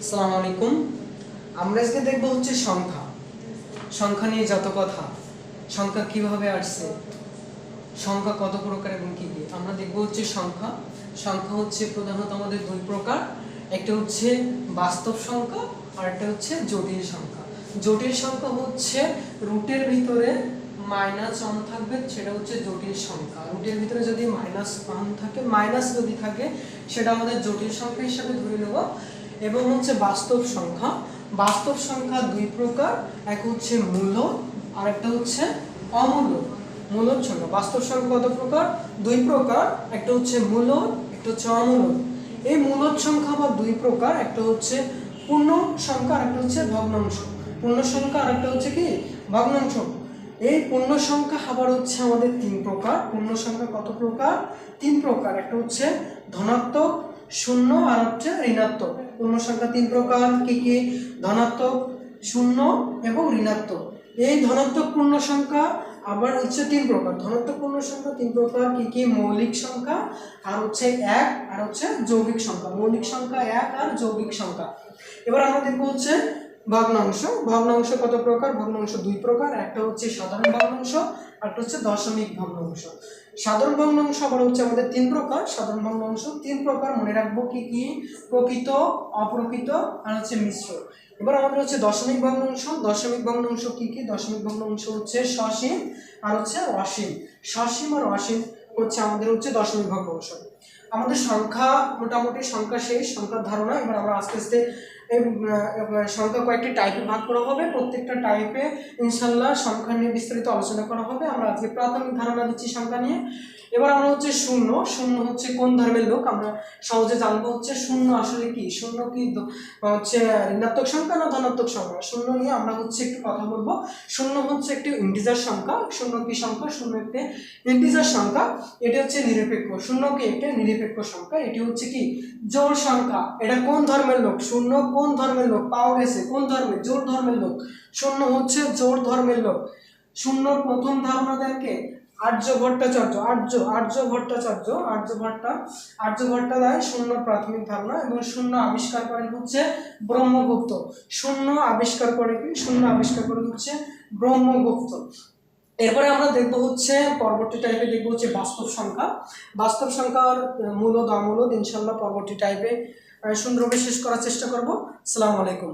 আসসালামু আলাইকুম। আমরা আজকে দেখব হচ্ছে সংখ্যা। সংখ্যা নিয়ে যত কথা, সংখ্যা কিভাবে আসছে, সংখ্যা কত প্রকার এবং কি কি আমরা দেখব হচ্ছে সংখ্যা। সংখ্যা হচ্ছে প্রধানত আমাদের দুই প্রকার, একটা হচ্ছে বাস্তব সংখ্যা আর একটা হচ্ছে জটিল সংখ্যা। জটিল সংখ্যা হচ্ছে রুটের ভিতরে -1 থাকবে, সেটা হচ্ছে জটিল সংখ্যা। রুটের ভিতরে যদি -1 থাকে, মাইনাস যদি থাকে, সেটা আমাদের জটিল সংখ্যা হিসাবে ধরে নেব। এবং হচ্ছে বাস্তব সংখ্যা। বাস্তব সংখ্যা দুই প্রকার, এক হচ্ছে মূল আর একটা হচ্ছে অমূল্য। মূলদ সংখ্যা, বাস্তব সংখ্যা কত প্রকার? দুই প্রকার, একটা হচ্ছে মূলদ, একটা হচ্ছে অমূলদ। এই মূলদ সংখ্যা আবার দুই প্রকার, একটা হচ্ছে পূর্ণ সংখ্যা আর একটা হচ্ছে ভগ্নাংশ। পূর্ণ সংখ্যা আর একটা হচ্ছে কি ভগ্নাংশ। এই পূর্ণ সংখ্যা আবার হচ্ছে আমাদের তিন প্রকার। পূর্ণ সংখ্যা কত প্রকার? তিন প্রকার, একটা হচ্ছে ধনাত্মক, শূন্য আর হচ্ছে ঋণাত্মক। পূর্ণ সংখ্যা তিন প্রকার, কি কি? ধনাত্মক, শূন্য এবং ঋণাত্মক। এই ধনাত্মক পূর্ণ সংখ্যা আবার হচ্ছে তিন প্রকার। ধনাত্মক পূর্ণ সংখ্যা তিন প্রকার, কি কি? মৌলিক সংখ্যা আর হচ্ছে এক আর হচ্ছে যৌগিক সংখ্যা। মৌলিক সংখ্যা এক আর যৌগিক সংখ্যা। এবার আমরা দেখবো হচ্ছে ভগ্নাংশ। ভগ্নাংশ কত প্রকার? ভগ্নাংশ দুই প্রকার, একটা হচ্ছে সাধারণ ভগ্নাংশ আর একটা হচ্ছে দশমিক ভগ্নাংশ। সাধারণ ভগ্নাংশ আবার হচ্ছে আমাদের তিন প্রকার। সাধারণ ভগ্নাংশ তিন প্রকার, মনে রাখবো কি কি? প্রকৃত, অপ্রকৃত আর হচ্ছে মিশ্র। এবার আমাদের হচ্ছে দশমিক ভগ্নাংশ। দশমিক ভগ্নাংশ কি কি? দশমিক ভগ্নাংশ হচ্ছে সসীম আর হচ্ছে অসীম। সসীম আর অসীম হচ্ছে আমাদের হচ্ছে দশমিক ভগ্নাংশ। আমাদের সংখ্যা মোটামুটি সংখ্যা শেষ, সংখ্যার ধারণা। এবার আমরা আস্তে আস্তে সংখ্যা কয়েকটি টাইপে ভাগ করা হবে, প্রত্যেকটা টাইপে ইনশাল্লাহ সংখ্যা নিয়ে বিস্তারিত আলোচনা করা হবে। আমরা আজকে প্রাথমিক ধারণা দিচ্ছি সংখ্যা নিয়ে। এবার আমরা হচ্ছে শূন্য। শূন্য হচ্ছে কোন ধর্মের লোক, আমরা সহজে জানবো হচ্ছে শূন্য আসলে কি। শূন্য কি হচ্ছে ঋণাত্মক সংখ্যা না ধনাত্মক সংখ্যা? শূন্য নিয়ে আমরা হচ্ছে একটু কথা বলবো। শূন্য হচ্ছে একটি ইন্টিজার সংখ্যা। শূন্য কি সংখ্যা? শূন্য একটি ইন্টিজার সংখ্যা। এটি হচ্ছে নিরপেক্ষ। শূন্য কি? একটি নিরপেক্ষ সংখ্যা। এটি হচ্ছে কি জোড় সংখ্যা। এটা কোন ধর্মের লোক? শূন্য কোন ধর্মের লোক? পাওয়া গেছে কোন ধর্মের? জোড় ধর্মের লোক। শূন্য হচ্ছে জোড় ধর্মের লোক। শূন্যর প্রথম ধারণা দেন কে? আর্য ভট্টাচার্য। আর্য ভট্টাচার্য দেয় শূন্যর প্রাথমিক ধারণা, এবং শূন্য আবিষ্কার করেন হচ্ছে ব্রহ্মগুপ্ত। শূন্য আবিষ্কার করে কি? শূন্য আবিষ্কার করে হচ্ছে ব্রহ্মগুপ্ত। এরপরে আমরা দেখবো হচ্ছে পরবর্তী টাইপে দেখবো হচ্ছে বাস্তব সংখ্যা। বাস্তব সংখ্যার মূলদ, অমূলদ ইনশাল্লাহ পরবর্তী টাইপে সুন্দরভাবে শেষ করার চেষ্টা করব। আসসালামু আলাইকুম।